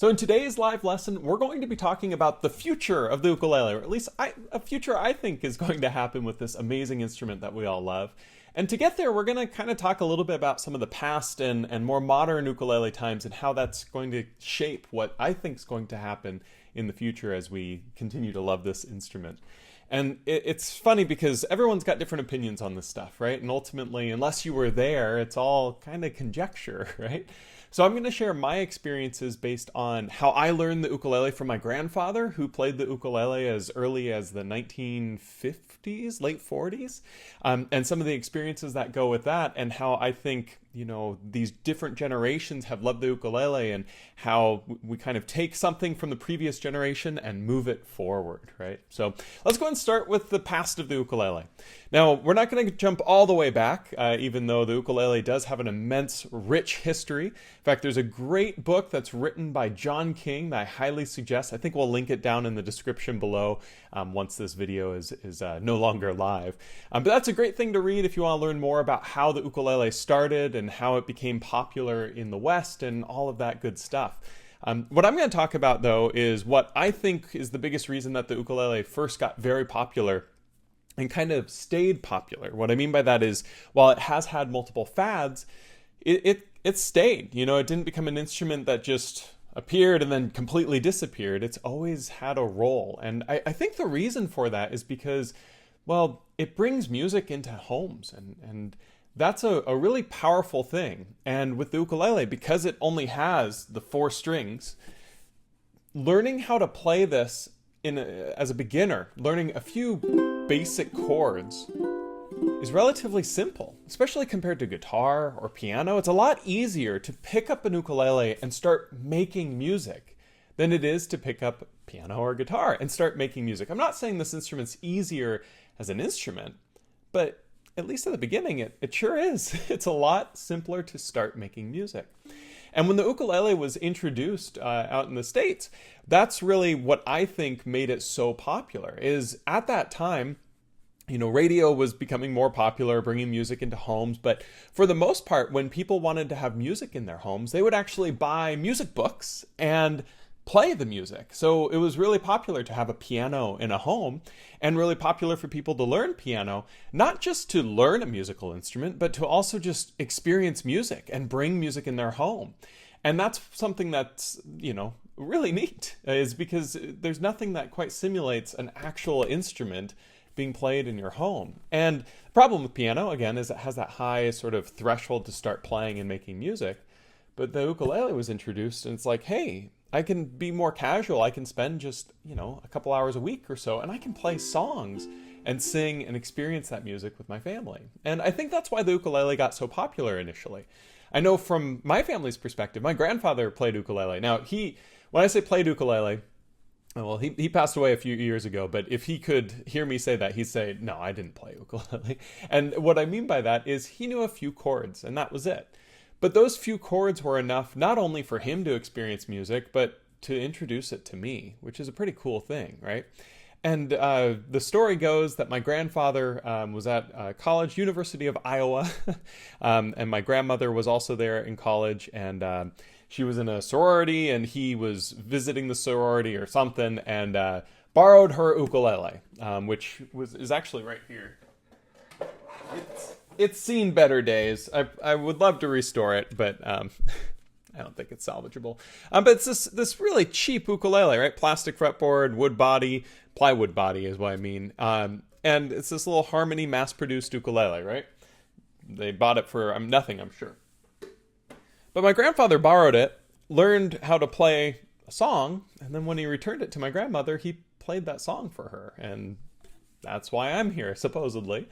So in today's live lesson, we're going to be talking about the future of the ukulele, or at least a future I think is going to happen with this amazing instrument that we all love. And to get there, we're going to kind of talk a little bit about some of the past and more modern ukulele times and how that's going to shape what I think is going to happen in the future as we continue to love this instrument. And it's funny because everyone's got different opinions on this stuff, right? And ultimately, unless you were there, it's all kind of conjecture, right? So I'm going to share my experiences based on how I learned the ukulele from my grandfather, who played the ukulele as early as the 1950s, late 40s, and some of the experiences that go with that, and how I think, you know, these different generations have loved the ukulele and how we kind of take something from the previous generation and move it forward, right? So let's go and start with the past of the ukulele. Now, we're not going to jump all the way back, even though the ukulele does have an immense, rich history. In fact, there's a great book that's written by John King that I highly suggest. I think we'll link it down in the description below once this video is no longer live. But that's a great thing to read if you want to learn more about how the ukulele started and how it became popular in the West and all of that good stuff. What I'm going to talk about, though, is what I think is the biggest reason that the ukulele first got very popular and kind of stayed popular. What I mean by that is, while it has had multiple fads, it stayed. You know, it didn't become an instrument that just appeared and then completely disappeared. It's always had a role. And I think the reason for that is because, well, it brings music into homes, and that's a really powerful thing. And with the ukulele, because it only has the 4 strings, learning how to play this as a beginner, learning a few basic chords is relatively simple, especially compared to guitar or piano. It's a lot easier to pick up an ukulele and start making music than it is to pick up piano or guitar and start making music. I'm not saying this instrument's easier as an instrument, but at least at the beginning, it sure is. It's a lot simpler to start making music. And when the ukulele was introduced out in the States, that's really what I think made it so popular. Is at that time, you know, radio was becoming more popular, bringing music into homes. But for the most part, when people wanted to have music in their homes, they would actually buy music books and play the music. So it was really popular to have a piano in a home, and really popular for people to learn piano, not just to learn a musical instrument, but to also just experience music and bring music in their home. And that's something that's, you know, really neat, is because there's nothing that quite simulates an actual instrument being played in your home. And the problem with piano, again, is it has that high sort of threshold to start playing and making music. But the ukulele was introduced, and it's like, hey, I can be more casual. I can spend just, you know, a couple hours a week or so, and I can play songs and sing and experience that music with my family. And I think that's why the ukulele got so popular initially. I know from my family's perspective, my grandfather played ukulele. Now, when I say played ukulele, well, he passed away a few years ago, but if he could hear me say that, he'd say, no, I didn't play ukulele. And what I mean by that is he knew a few chords, and that was it. But those few chords were enough not only for him to experience music, but to introduce it to me, which is a pretty cool thing, right? And the story goes that my grandfather was at college, University of Iowa, and my grandmother was also there in college, and she was in a sorority, and he was visiting the sorority or something, and borrowed her ukulele, which is actually right here. It's seen better days. I would love to restore it, but I don't think it's salvageable. But it's this really cheap ukulele, right? Plastic fretboard, wood body, plywood body is what I mean. And it's this little Harmony mass-produced ukulele, right? They bought it for nothing, I'm sure. But my grandfather borrowed it, learned how to play a song, and then when he returned it to my grandmother, he played that song for her. And that's why I'm here, supposedly.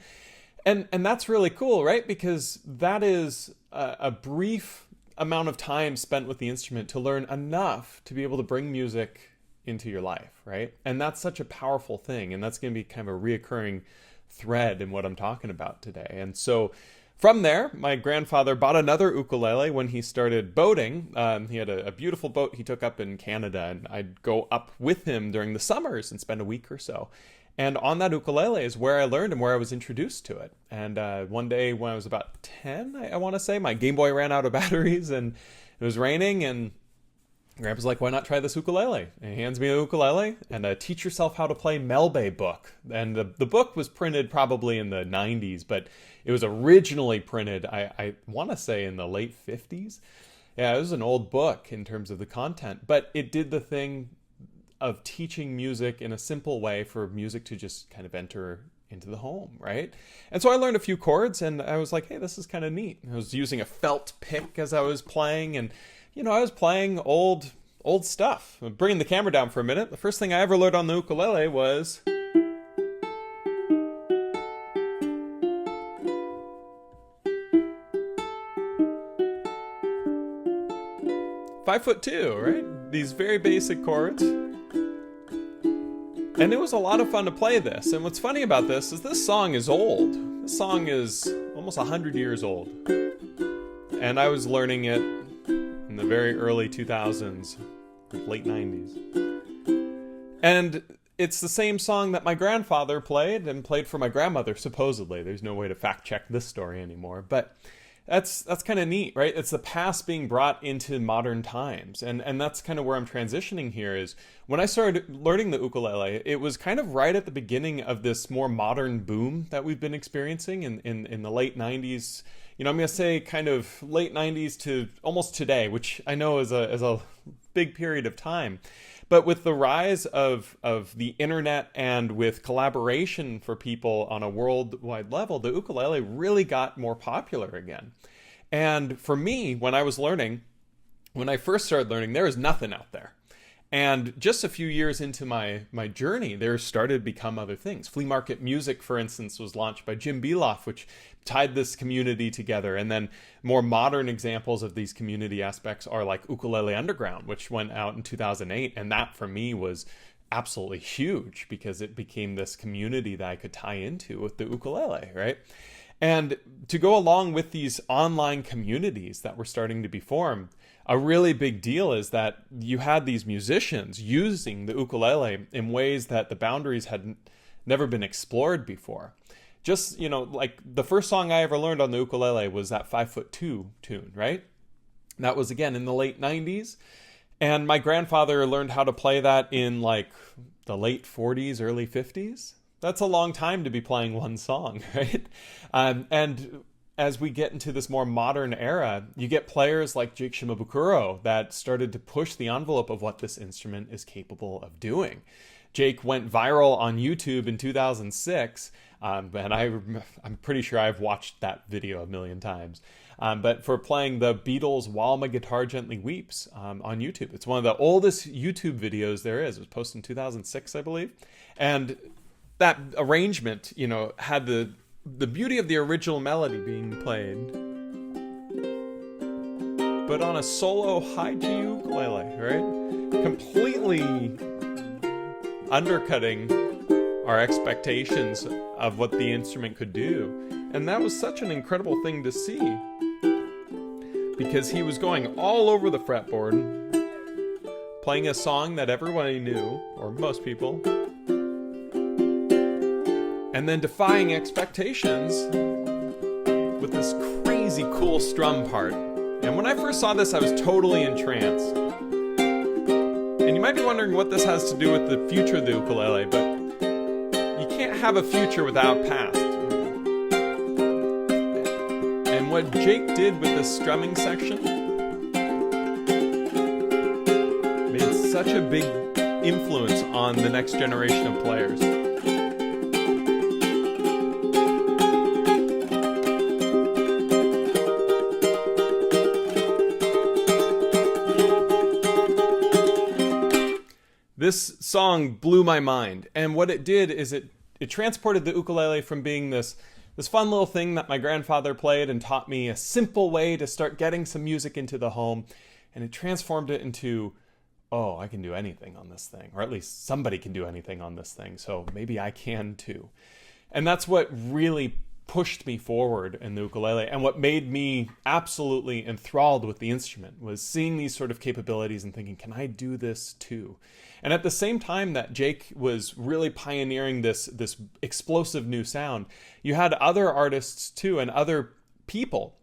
And that's really cool, right? Because that is a brief amount of time spent with the instrument to learn enough to be able to bring music into your life, right? And that's such a powerful thing. And that's going to be kind of a reoccurring thread in what I'm talking about today. And so from there, my grandfather bought another ukulele when he started boating. He had a beautiful boat he took up in Canada, and I'd go up with him during the summers and spend a week or so. And on that ukulele is where I learned and where I was introduced to it. And one day when I was about 10, I want to say, my Game Boy ran out of batteries and it was raining, and Grandpa's like, why not try this ukulele? And he hands me a ukulele and a Teach Yourself How to Play Melbe book. And the book was printed probably in the 90s, but it was originally printed, I want to say, in the late 50s. Yeah, it was an old book in terms of the content, but it did the thing of teaching music in a simple way for music to just kind of enter into the home, right? And so I learned a few chords and I was like, hey, this is kind of neat. I was using a felt pick as I was playing, and I was playing old stuff. Bringing the camera down for a minute, the first thing I ever learned on the ukulele was 5'2", right? These very basic chords. And it was a lot of fun to play this. And what's funny about this is this song is old. This song is almost 100 years old. And I was learning it in the very early 2000s, late 90s. And it's the same song that my grandfather played and played for my grandmother, supposedly. There's no way to fact check this story anymore. But that's kind of neat, right? It's the past being brought into modern times. And that's kind of where I'm transitioning here is when I started learning the ukulele, it was kind of right at the beginning of this more modern boom that we've been experiencing in the late 90s. I'm going to say kind of late 90s to almost today, which I know is a big period of time. But with the rise of the internet and with collaboration for people on a worldwide level, the ukulele really got more popular again. And for me, when I first started learning, there was nothing out there. And just a few years into my journey, there started to become other things. Flea market music, for instance, was launched by Jim Beloff, which tied this community together. And then more modern examples of these community aspects are like Ukulele Underground, which went out in 2008. And that for me was absolutely huge because it became this community that I could tie into with the ukulele, right? And to go along with these online communities that were starting to be formed, a really big deal is that you had these musicians using the ukulele in ways that the boundaries had never been explored before. Just, like the first song I ever learned on the ukulele was that 5'2" tune, right? That was, again, in the late 90s. And my grandfather learned how to play that in like the late 40s, early 50s. That's a long time to be playing one song, right? And as we get into this more modern era, you get players like Jake Shimabukuro that started to push the envelope of what this instrument is capable of doing. Jake went viral on YouTube in 2006, and I'm pretty sure I've watched that video a million times. But for playing the Beatles' While My Guitar Gently Weeps on YouTube. It's one of the oldest YouTube videos there is. It was posted in 2006, I believe. And that arrangement, had the beauty of the original melody being played, but on a solo high G ukulele, right? Completely undercutting our expectations of what the instrument could do. And that was such an incredible thing to see because he was going all over the fretboard, playing a song that everybody knew, or most people, and then defying expectations with this crazy cool strum part. And when I first saw this, I was totally entranced. And you might be wondering what this has to do with the future of the ukulele, but you can't have a future without past. And what Jake did with this strumming section made such a big influence on the next generation of players. This song blew my mind, and what it did is it transported the ukulele from being this fun little thing that my grandfather played and taught me a simple way to start getting some music into the home, and it transformed it into, oh, I can do anything on this thing, or at least somebody can do anything on this thing, so maybe I can too. And that's what really pushed me forward in the ukulele, and what made me absolutely enthralled with the instrument was seeing these sort of capabilities and thinking, can I do this too? And at the same time that Jake was really pioneering this explosive new sound, you had other artists too and other people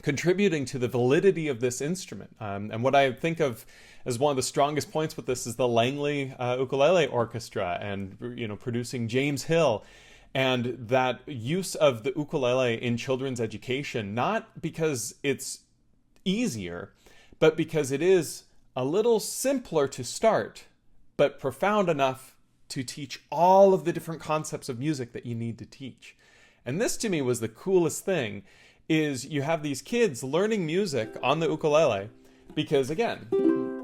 contributing to the validity of this instrument. And what I think of as one of the strongest points with this is the Langley Ukulele Orchestra, and producing James Hill, and that use of the ukulele in children's education, not because it's easier, but because it is a little simpler to start, but profound enough to teach all of the different concepts of music that you need to teach. And this to me was the coolest thing, is you have these kids learning music on the ukulele because, again,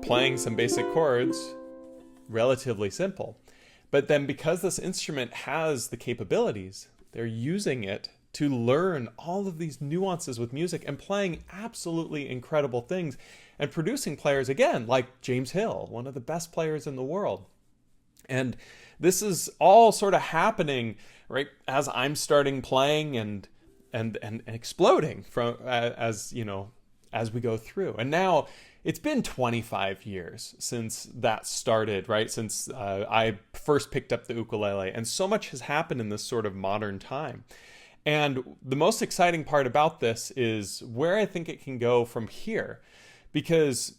playing some basic chords, relatively simple. But then because this instrument has the capabilities, they're using it to learn all of these nuances with music and playing absolutely incredible things and producing players, again, like James Hill, one of the best players in the world. And this is all sort of happening right as I'm starting playing and exploding from as we go through. And now it's been 25 years since that started, right? Since I first picked up the ukulele, and so much has happened in this sort of modern time. And the most exciting part about this is where I think it can go from here, because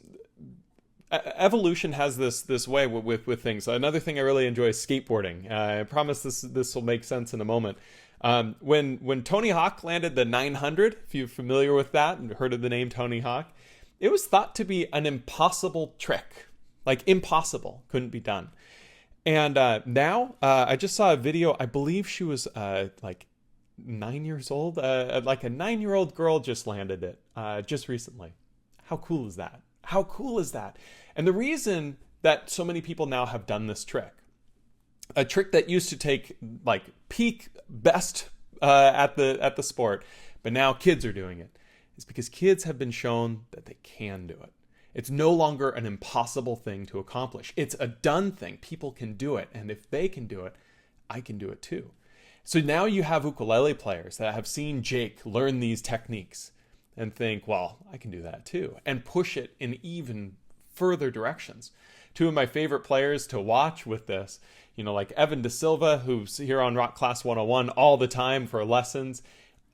evolution has this way with things. Another thing I really enjoy is skateboarding. I promise this will make sense in a moment. When Tony Hawk landed the 900, if you're familiar with that and heard of the name Tony Hawk, it was thought to be an impossible trick, like impossible, couldn't be done. And now I just saw a video. I believe she was like 9 years old. Like a 9-year-old girl just landed it just recently. How cool is that? How cool is that? And the reason that so many people now have done this trick, a trick that used to take like peak best at the sport, but now kids are doing it, is because kids have been shown that they can do it. It's no longer an impossible thing to accomplish. It's a done thing. People can do it. And if they can do it, I can do it too. So now you have ukulele players that have seen Jake learn these techniques and think, well, I can do that too, and push it in even further directions. Two of my favorite players to watch with this, like Evan De Silva, who's here on Rock Class 101 all the time for lessons.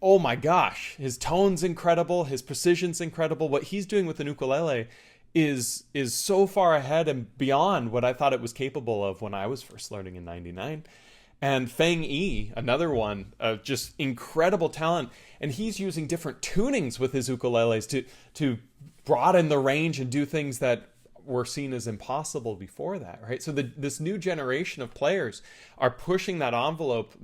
Oh my gosh, his tone's incredible, his precision's incredible. What he's doing with an ukulele is so far ahead and beyond what I thought it was capable of when I was first learning in '99. And Feng Yi, another one of just incredible talent, and he's using different tunings with his ukuleles to broaden the range and do things that were seen as impossible before that, right? So this new generation of players are pushing that envelope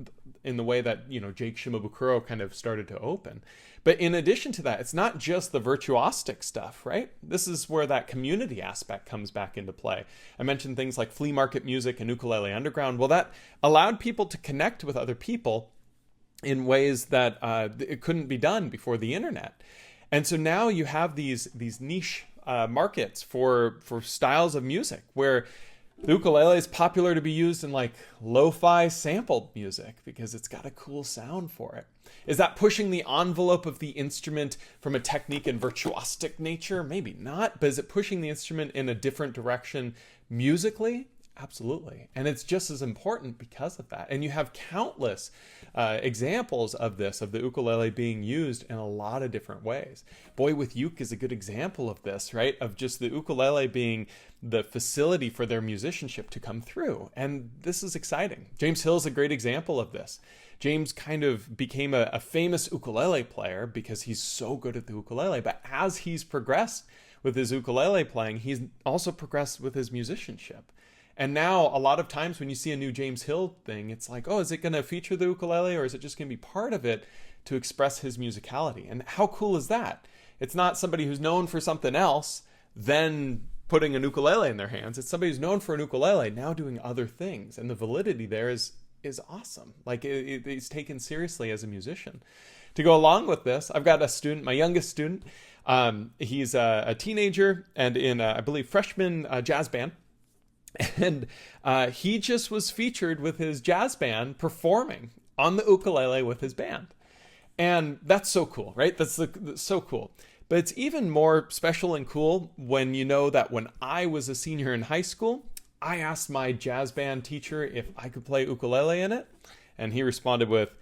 in the way that, Jake Shimabukuro kind of started to open. But in addition to that, it's not just the virtuosic stuff, right? This is where that community aspect comes back into play. I mentioned things like flea market music and Ukulele Underground. Well, that allowed people to connect with other people in ways that it couldn't be done before the internet. And so now you have these niche markets for styles of music where the ukulele is popular to be used in like lo-fi sampled music because it's got a cool sound for it. Is that pushing the envelope of the instrument from a technique and virtuosic nature? Maybe not, but is it pushing the instrument in a different direction musically? Absolutely. And it's just as important because of that. And you have countless examples of this, of the ukulele being used in a lot of different ways. Boy with Uke is a good example of this, right? Of just the ukulele being the facility for their musicianship to come through. And this is exciting. James Hill is a great example of this. James kind of became a famous ukulele player because he's so good at the ukulele. But as he's progressed with his ukulele playing, he's also progressed with his musicianship. And now a lot of times when you see a new James Hill thing, it's like, oh, is it going to feature the ukulele or is it just going to be part of it to express his musicality? And how cool is that? It's not somebody who's known for something else, then putting an ukulele in their hands. It's somebody who's known for an ukulele, now doing other things. And the validity there is awesome. Like it's taken seriously as a musician. To go along with this, I've got a student, my youngest student. He's a teenager and in, I believe, freshman jazz band. And he just was featured with his jazz band performing on the ukulele with his band. And that's so cool, right? That's so cool. But it's even more special and cool when you know that when I was a senior in high school, I asked my jazz band teacher if I could play ukulele in it. And he responded with,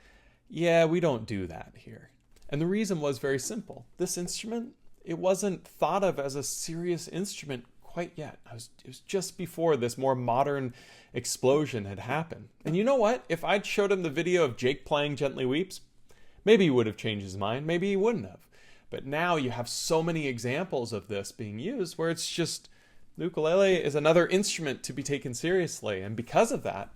yeah, we don't do that here. And the reason was very simple. This instrument, it wasn't thought of as a serious instrument quite yet. It was just before this more modern explosion had happened. And you know what? If I'd showed him the video of Jake playing Gently Weeps, maybe he would have changed his mind. Maybe he wouldn't have. But now you have so many examples of this being used where it's just the ukulele is another instrument to be taken seriously. And because of that,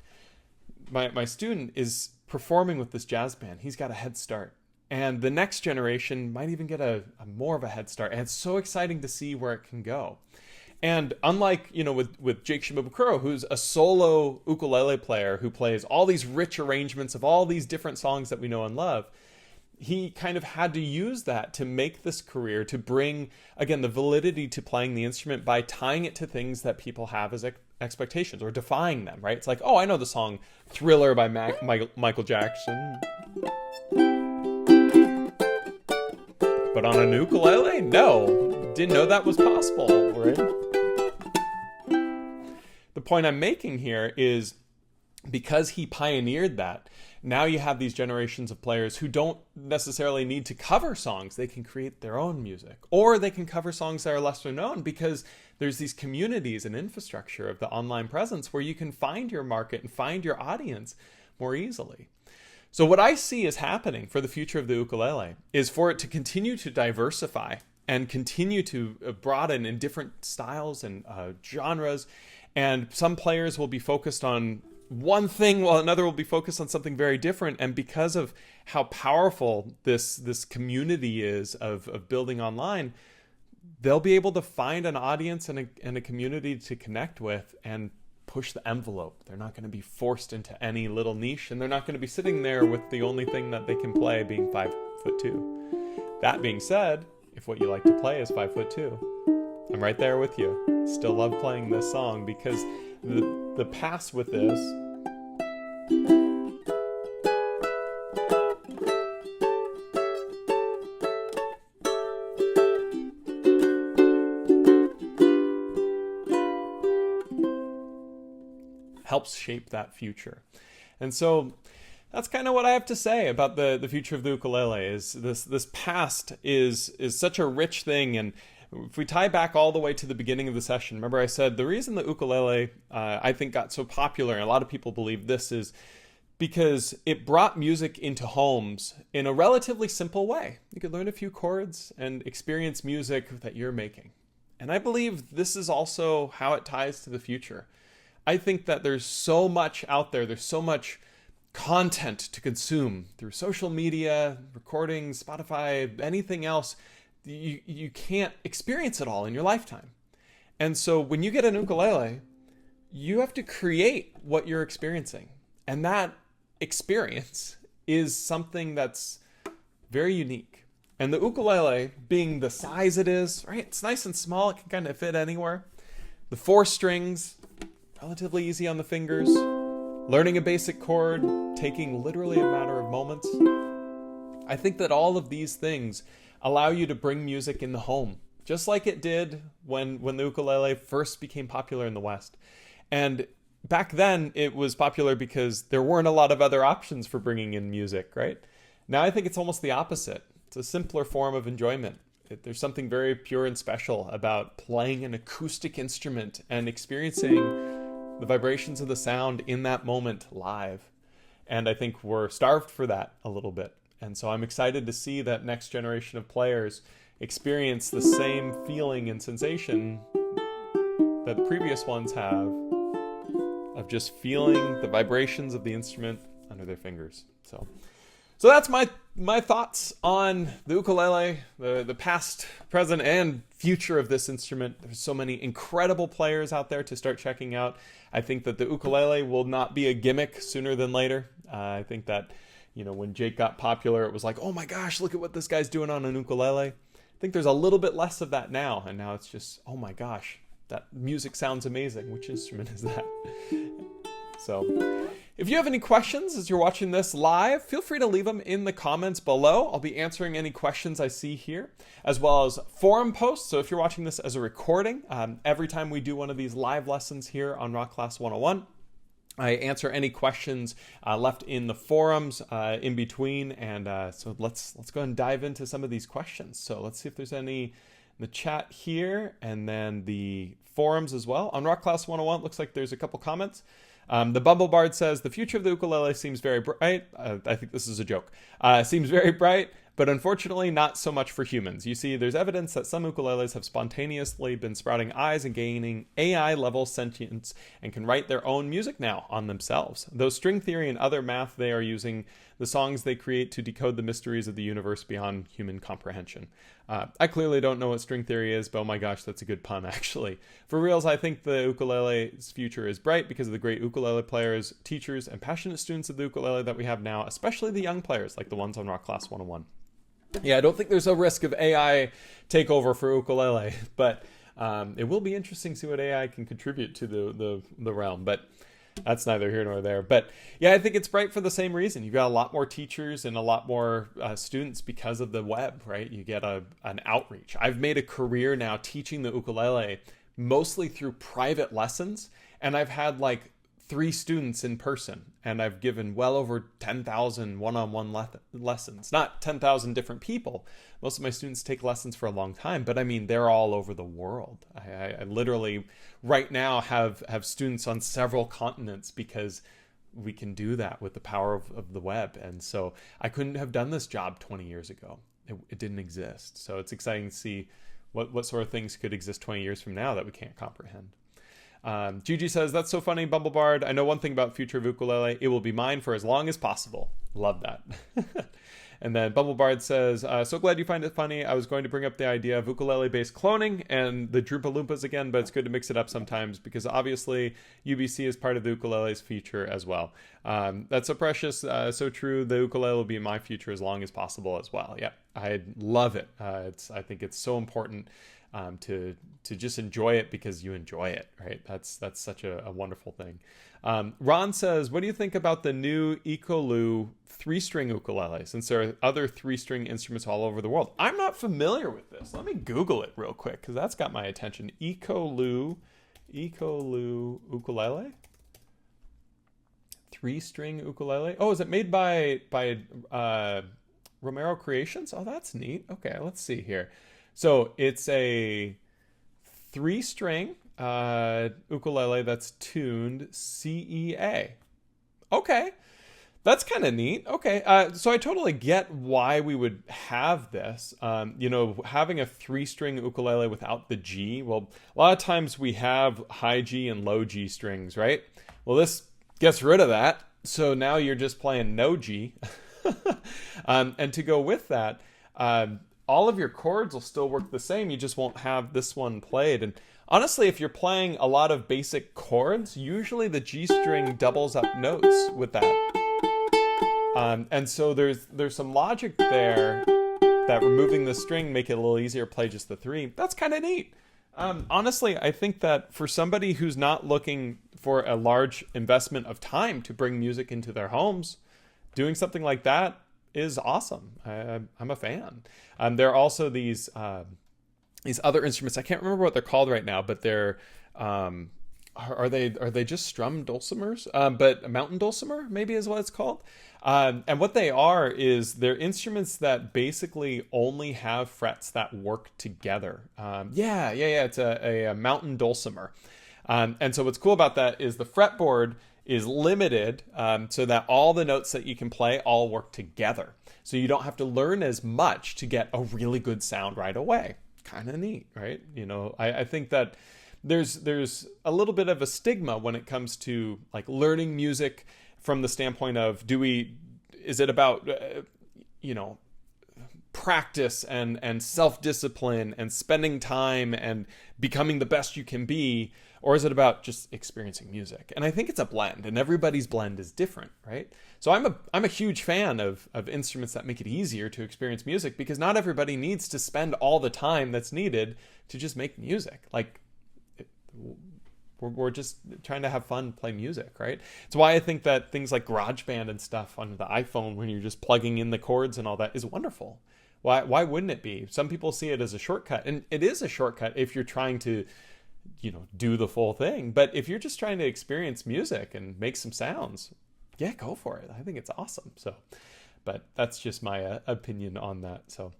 my student is performing with this jazz band. He's got a head start. And the next generation might even get a more of a head start. And it's so exciting to see where it can go. And unlike, with Jake Shimabukuro, who's a solo ukulele player who plays all these rich arrangements of all these different songs that we know and love, he kind of had to use that to make this career, to bring, again, the validity to playing the instrument by tying it to things that people have as expectations or defying them, right? It's like, oh, I know the song Thriller by Michael Jackson. But on an ukulele? No. Didn't know that was possible, right? The point I'm making here is because he pioneered that, now you have these generations of players who don't necessarily need to cover songs. They can create their own music, or they can cover songs that are lesser known because there's these communities and infrastructure of the online presence where you can find your market and find your audience more easily. So what I see is happening for the future of the ukulele is for it to continue to diversify and continue to broaden in different styles and genres. And some players will be focused on one thing while another will be focused on something very different. And because of how powerful this community is of building online, they'll be able to find an audience and a community to connect with and push the envelope. They're not going to be forced into any little niche, and they're not going to be sitting there with the only thing that they can play being 5'2". That being said, if what you like to play is 5'2", I'm right there with you. Still love playing this song because the pass with this helps shape that future. And so that's kind of what I have to say about the future of the ukulele. Is this past is such a rich thing. And if we tie back all the way to the beginning of the session, remember I said the reason the ukulele I think got so popular, and a lot of people believe this, is because it brought music into homes in a relatively simple way. You could learn a few chords and experience music that you're making. And I believe this is also how it ties to the future. I think that there's so much out there, there's so much content to consume through social media, recordings, Spotify, anything else. You can't experience it all in your lifetime. And so when you get an ukulele, you have to create what you're experiencing. And that experience is something that's very unique. And the ukulele, being the size it is, right? It's nice and small. It can kind of fit anywhere. The 4 strings, relatively easy on the fingers. Learning a basic chord, taking literally a matter of moments. I think that all of these things allow you to bring music in the home, just like it did when the ukulele first became popular in the West. And back then, it was popular because there weren't a lot of other options for bringing in music, right? Now I think it's almost the opposite. It's a simpler form of enjoyment. There's something very pure and special about playing an acoustic instrument and experiencing the vibrations of the sound in that moment live. And I think we're starved for that a little bit. And so I'm excited to see that next generation of players experience the same feeling and sensation that the previous ones have of just feeling the vibrations of the instrument under their fingers. So that's my thoughts on the ukulele, the past, present, and future of this instrument. There's so many incredible players out there to start checking out. I think that the ukulele will not be a gimmick sooner than later. I think that, when Jake got popular, it was like, oh my gosh, look at what this guy's doing on an ukulele. I think there's a little bit less of that now. And now it's just, oh my gosh, that music sounds amazing. Which instrument is that? So if you have any questions as you're watching this live, feel free to leave them in the comments below. I'll be answering any questions I see here, as well as forum posts. So if you're watching this as a recording, every time we do one of these live lessons here on Rock Class 101, I answer any questions left in the forums in between. And so let's go ahead and dive into some of these questions. So let's see if there's any the chat here, and then the forums as well. On Rock Class 101, looks like there's a couple comments. The Bumblebard says, the future of the ukulele seems very bright. I think this is a joke. Seems very bright, but unfortunately not so much for humans. You see, there's evidence that some ukuleles have spontaneously been sprouting eyes and gaining AI-level sentience and can write their own music now on themselves. Though string theory and other math they are using the songs they create to decode the mysteries of the universe beyond human comprehension. I clearly don't know what string theory is, but oh my gosh, that's a good pun, actually. For reals, I think the ukulele's future is bright because of the great ukulele players, teachers, and passionate students of the ukulele that we have now, especially the young players like the ones on Rock Class 101. Yeah, I don't think there's a risk of AI takeover for ukulele, but it will be interesting to see what AI can contribute to the realm. But that's neither here nor there. But yeah, I think it's bright for the same reason. You've got a lot more teachers and a lot more students because of the web, right? You get an outreach. I've made a career now teaching the ukulele mostly through private lessons, and I've had like 3 students in person, and I've given well over 10,000 one-on-one lessons. Not 10,000 different people. Most of my students take lessons for a long time, but I mean, they're all over the world. I literally right now have students on several continents because we can do that with the power of the web. And so I couldn't have done this job 20 years ago. It didn't exist. So it's exciting to see what sort of things could exist 20 years from now that we can't comprehend. Gigi says, that's so funny, Bumblebard. I know one thing about the future of ukulele. It will be mine for as long as possible. Love that. And then Bumblebard says, so glad you find it funny. I was going to bring up the idea of ukulele-based cloning and the Droopa Loompas again, but it's good to mix it up sometimes because obviously UBC is part of the ukulele's future as well. That's so precious, so true. The ukulele will be my future as long as possible as well. Yeah, I love it. I think it's so important to just enjoy it because you enjoy it, right? That's such a wonderful thing. Ron says, what do you think about the new Ukulele 3-string ukulele, since there are other 3-string instruments all over the world? I'm not familiar with this. Let me Google it real quick because that's got my attention. Ukulele ukulele? 3-string ukulele? Oh, is it made by Romero Creations? Oh, that's neat. Okay, let's see here. So it's a 3-string ukulele that's tuned CEA. Okay, that's kind of neat. Okay, so I totally get why we would have this. Having a 3-string ukulele without the G. Well, a lot of times we have high G and low G strings, right? Well, this gets rid of that. So now you're just playing no G. And to go with that, all of your chords will still work the same. You just won't have this one played. And honestly, if you're playing a lot of basic chords, usually the G string doubles up notes with that. And so there's some logic there that removing the string make it a little easier to play just the 3. That's kind of neat. Honestly, I think that for somebody who's not looking for a large investment of time to bring music into their homes, doing something like that is awesome. I'm a fan. There are also these other instruments. I can't remember what they're called right now, but they're are they just strum dulcimers? But a mountain dulcimer maybe is what it's called. And what they are is they're instruments that basically only have frets that work together. It's a mountain dulcimer. And so what's cool about that is the fretboard is limited so that all the notes that you can play all work together. So you don't have to learn as much to get a really good sound right away. Kind of neat, right? I think that there's a little bit of a stigma when it comes to like learning music from the standpoint of is it about practice and self-discipline and spending time and becoming the best you can be, or is it about just experiencing music? And I think it's a blend, and everybody's blend is different, right? So I'm a huge fan of instruments that make it easier to experience music, because not everybody needs to spend all the time that's needed to just make music. Like, we're just trying to have fun, play music, right? It's why I think that things like GarageBand and stuff on the iPhone, when you're just plugging in the chords and all that, is wonderful. Why wouldn't it be? Some people see it as a shortcut, and it is a shortcut if you're trying to, do the full thing. But if you're just trying to experience music and make some sounds, yeah, go for it. I think it's awesome. So, but that's just my opinion on that. So,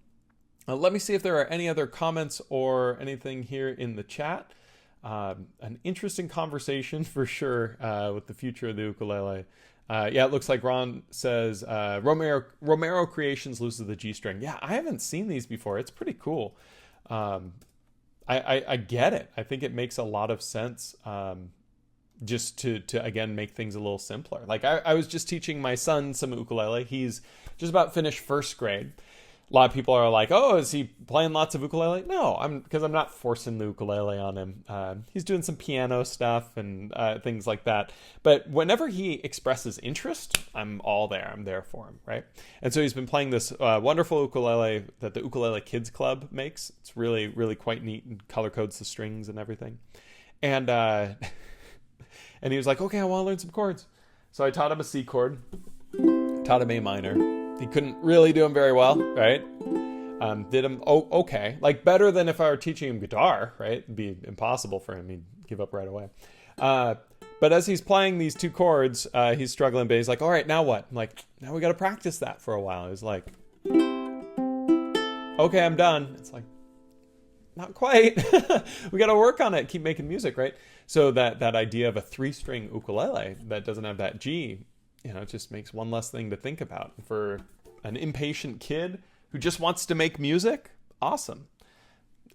Let me see if there are any other comments or anything here in the chat. An interesting conversation for sure with the future of the ukulele. Yeah, it looks like Ron says Romero Creations loses the G string. Yeah, I haven't seen these before. It's pretty cool. I get it. I think it makes a lot of sense. Just to again make things a little simpler. Like I was just teaching my son some ukulele. He's just about finished first grade. A lot of people are like, "Oh, is he playing lots of ukulele?" No, because I'm not forcing the ukulele on him. He's doing some piano stuff and things like that. But whenever he expresses interest, I'm all there. I'm there for him, right? And so he's been playing this wonderful ukulele that the Ukulele Kids Club makes. It's really, really quite neat and color codes the strings and everything. And and he was like, "Okay, I want to learn some chords." So I taught him a C chord, taught him A minor. He couldn't really do them very well, right? Did him okay, like better than if I were teaching him guitar, right? It'd be impossible for him; he'd give up right away. But as he's playing these two chords, he's struggling. But he's like, "All right, now what?" I'm like, "Now we got to practice that for a while." He's like, "Okay, I'm done." It's like, not quite. We got to work on it. Keep making music, right? So that idea of a 3-string ukulele that doesn't have that G, it just makes one less thing to think about. For an impatient kid who just wants to make music, awesome.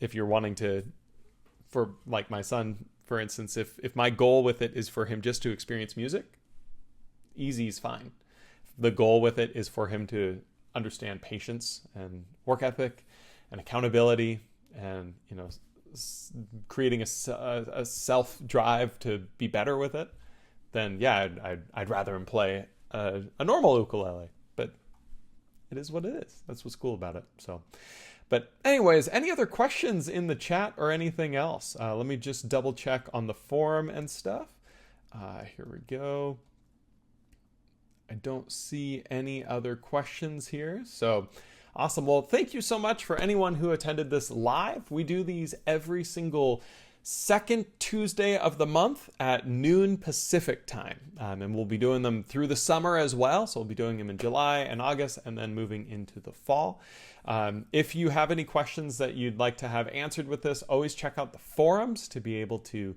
If you're wanting to, for like my son, for instance, if my goal with it is for him just to experience music, easy is fine. The goal with it is for him to understand patience and work ethic and accountability and, creating a self-drive to be better with it, then yeah, I'd rather him play a normal ukulele. But it is what it is. That's what's cool about it. So, but anyways, any other questions in the chat or anything else? Let me just double check on the forum and stuff. Here we go. I don't see any other questions here. So awesome. Well, thank you so much for anyone who attended this live. We do these every single second Tuesday of the month at noon Pacific time. And we'll be doing them through the summer as well. So we'll be doing them in July and August and then moving into the fall. If you have any questions that you'd like to have answered with this, always check out the forums to be able to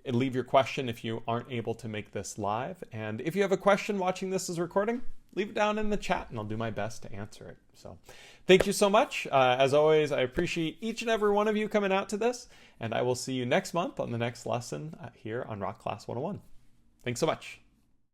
leave your question if you aren't able to make this live. And if you have a question watching this as a recording, leave it down in the chat and I'll do my best to answer it. So thank you so much. As always, I appreciate each and every one of you coming out to this, and I will see you next month on the next lesson here on Rock Class 101. Thanks so much.